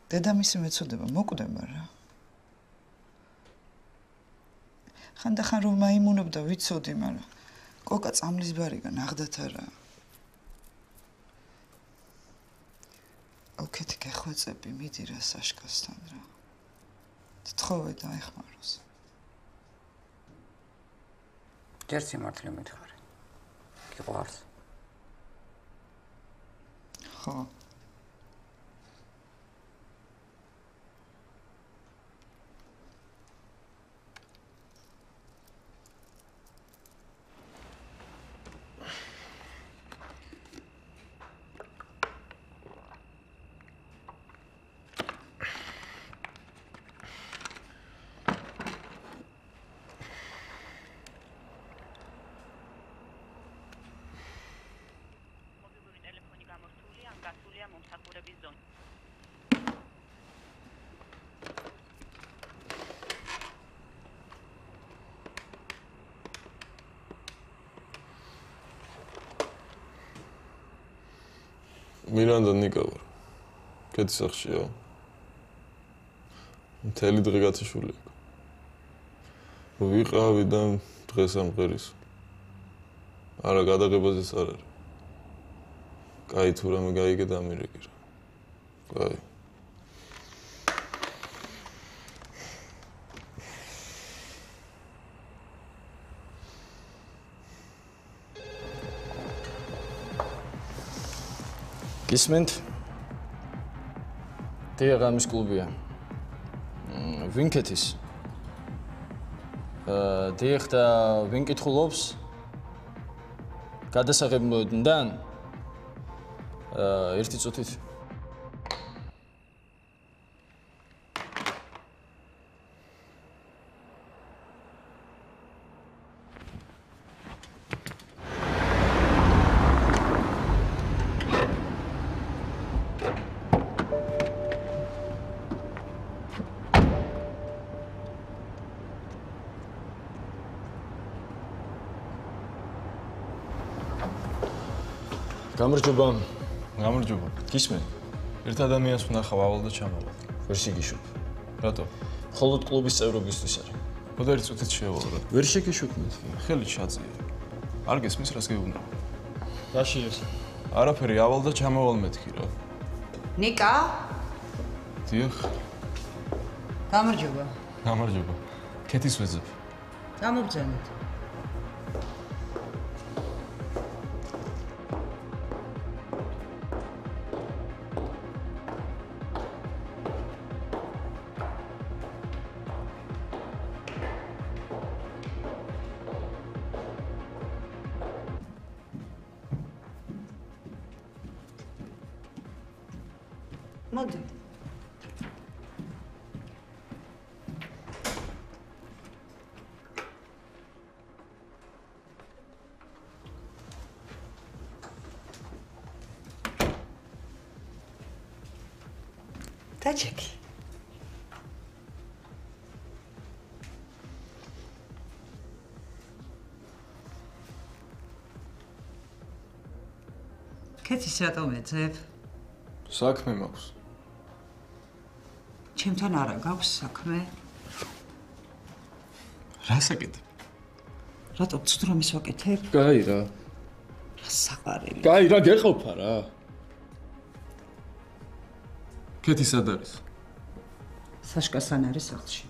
დედამისი მეწოდება მოკვდება რა. ხანდახან რომ მაიმუნობდა ვიცოდი, მაგრამ კოკა წამლის ბარიგან აღდათ არა. ოკეთი გეხვეწები, მიდი რა საშკასთან რა. თხოვე დაეხმაროს. ჯერ სიმართლე მითხარი. გიყვარს. ხო. მირანდა ნიკა ვარ. კეთის სახშია. მთელი დღე გაცეშული აქ. ვიყავი და დღეს ამღერის. არა გადაღებაზეც არ არის. კაი თუ რამე გაიგე და ამირეკი რა. კაი. გისმენთ? დიაღამის კლუბია. ვინკეთის. დიახ და ვინ კითხულობს? გადასაღებამდან? ერთი წუთით. გამარჯობა. გამარჯობა. გისმენ? ერთ ადამიანს ვნახავ ავალ და ჩამავალ. ვერ შეგიშვით. რატო? მხოლოდ კლუბის წევრებისთვის არის. ხოდა ერთ წუთით შევალ. ვერ შეგიშვით. ხელი ჩაძია. არ გესმის რას გეუბნება? რა შეეს? არაფერი ავალ და ჩამავალ მეთქი რა. ნიკა? დიახ. გამარჯობა. გამარჯობა. კეთის ვეძებ. გამოგზავნეთ. მოდი. დაჩეკი. კეთის რატომ ეძებ? საქმე მაქვს. ჩემთან არა გაქვს საქმე? რა საკეთებ? რატო ცუდრომის ვაკეთებ? კაი რა. რა საყარელი. კაი რა გეყოფა რა. კეთი სად არის? საშკასთან არის სახლში.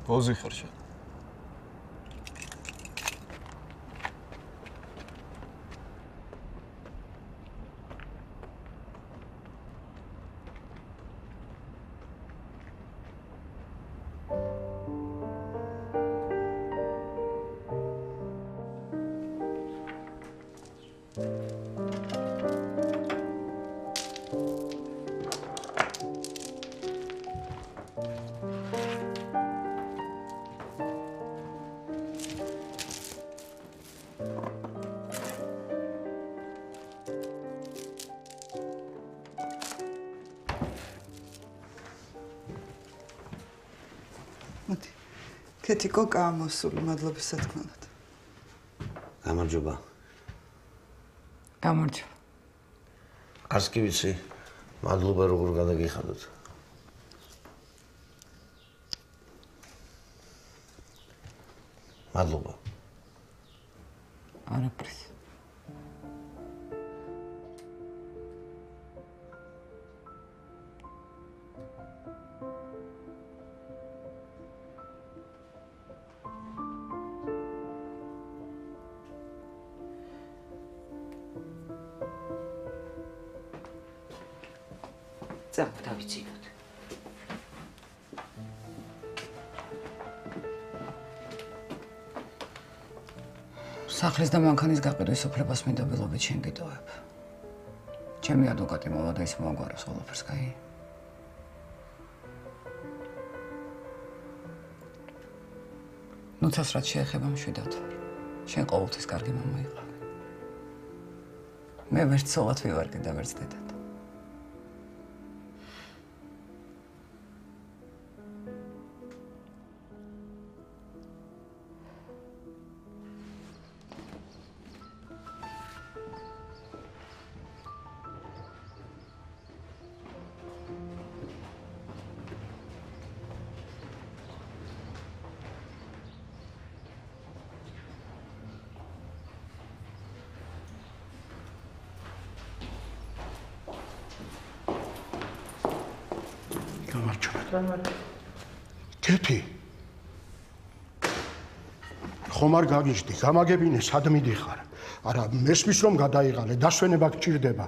ბოზი ხარ შენ. მოდი. კეთი კოკა მოსული, მადლობის სათქმელად. გამარჯობა. გამარჯობა. არც კი ვიცი, მადლობა როგორ გადაგიხადოთ. მადლობა. არაფრის. წავ დავიცინოთ. სახლის და მანქანის გაყიდვის უფლებას მიდობილობით შენ გიტოვებ. ჩემი ადვოკატი მოვა და ის მოაგვარებს ყველაფერს, კაი? ნუცას რაც შეეხება მშვიდად ვარ. შენ ყოველთვის კარგი მამა იყავი. მე ვერც ცოლად ვივარდი და ვერც დედად. კეთი. ხომ არ გაგიჟდი, გამაგებინე, სად მიდიხარ? არა, მესმის რომ გადაიღალე, დასვენება გჭირდება,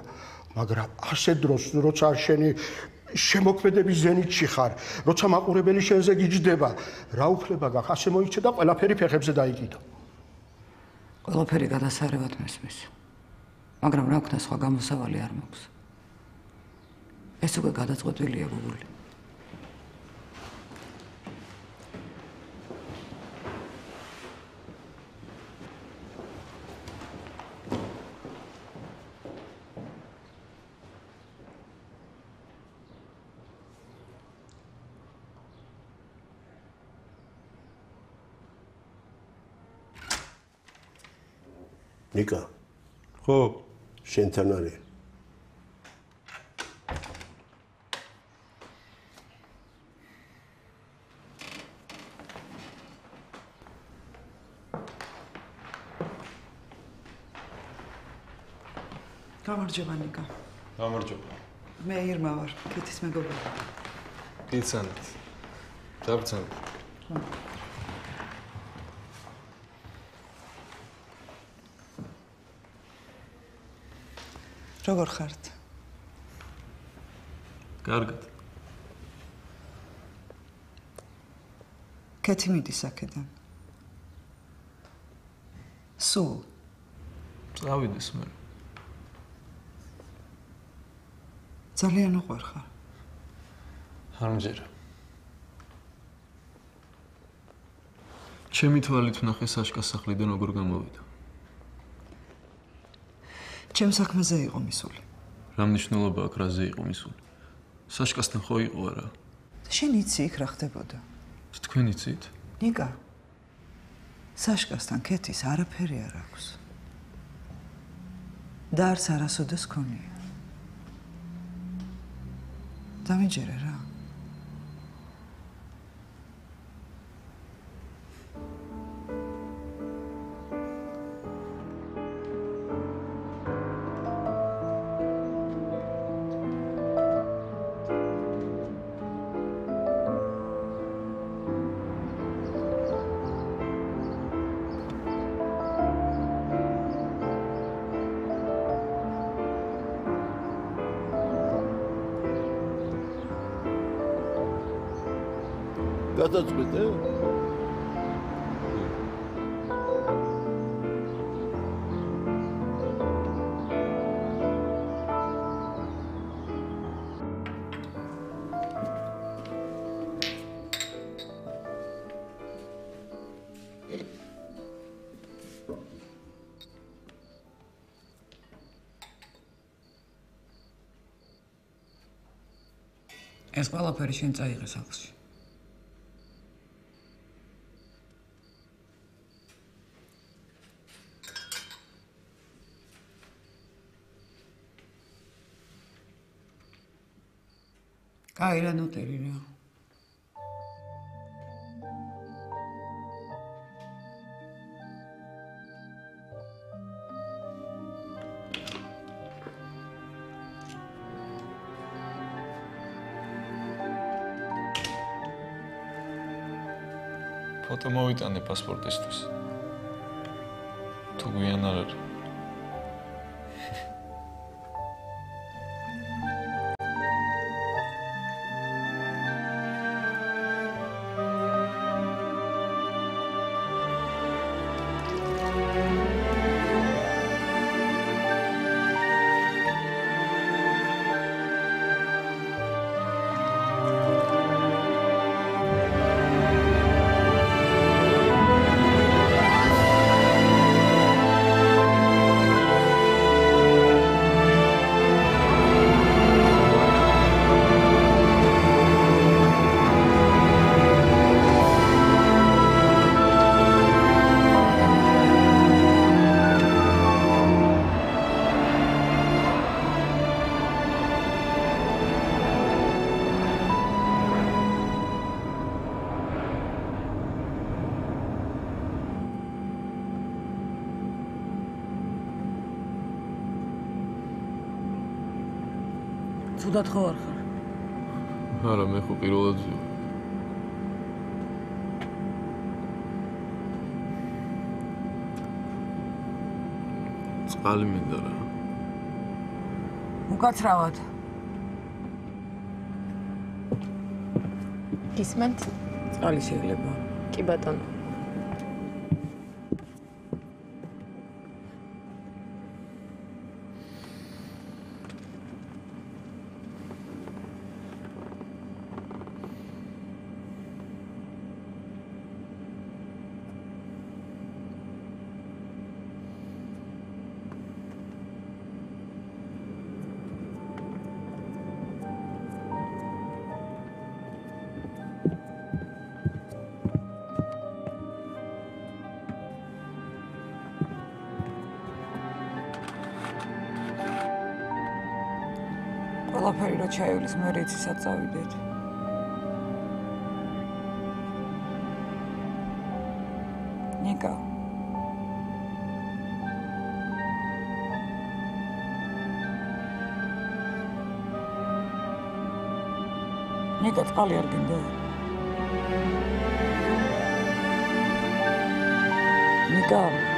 მაგრამ ასე დროს, როცა შენი შემოქმედების ზენიტში ხარ, როცა მაყურებელი შენზე გიჯდება, რა უფლება გაქვს, ასე მოიქცე და ყველაფერი ფეხებზე დაიკიდო. ყველაფერი გადასარევად მესმის. მაგრამ რა ვქნა სხვა გამოსავალი არ მაქვს. ეს უკვე გადაწყვეტილია გუგული. ნიკა. ხო, შენთან არის. გამარჯობა ნიკა. გამარჯობა. მე ირმა ვარ, კეთის მეგობარი. გიცანით. დაბრძანეთ. როგორ ხართ? კარგად. კეთი მიდის აქედან. სულ. წავიდეს მე. ძალიან უყვარ ხარ. არ მჯერა. ჩემი თვალით ვნახე საშკას სახლიდან როგორ გამოვიდა. ჩემ საქმეზე იყო მისული. რა მნიშვნელობა აქვს რაზე იყო მისული? საშკასთან ხო იყო არა? შენ იცი იქ რა ხდებოდა? თქვენ იცით? ნიკა. საშკასთან კეთის არაფერი არ აქვს. და არც არასოდეს ქონია. დამიჯერე რა. გადაწყვეტე? ეს ყველაფერი შენ წაიღე სახლში. კაი რა ნოტერი რა. ფოტო მოვიტანე პასპორტისთვის. თუ გვიან არ არის. ცუდად ხო არ ხარ? არა, მე ხო პირველად ვიყავ. წყალი მინდა რა. უკაცრავად. გისმენთ? წყალი შეიძლება. კი ბატონო. ყველაფერი რა ჩაივლის მე რიცისად წავიდეთ. ნიკა. ნიკა წყალი არ გინდა? ნიკა.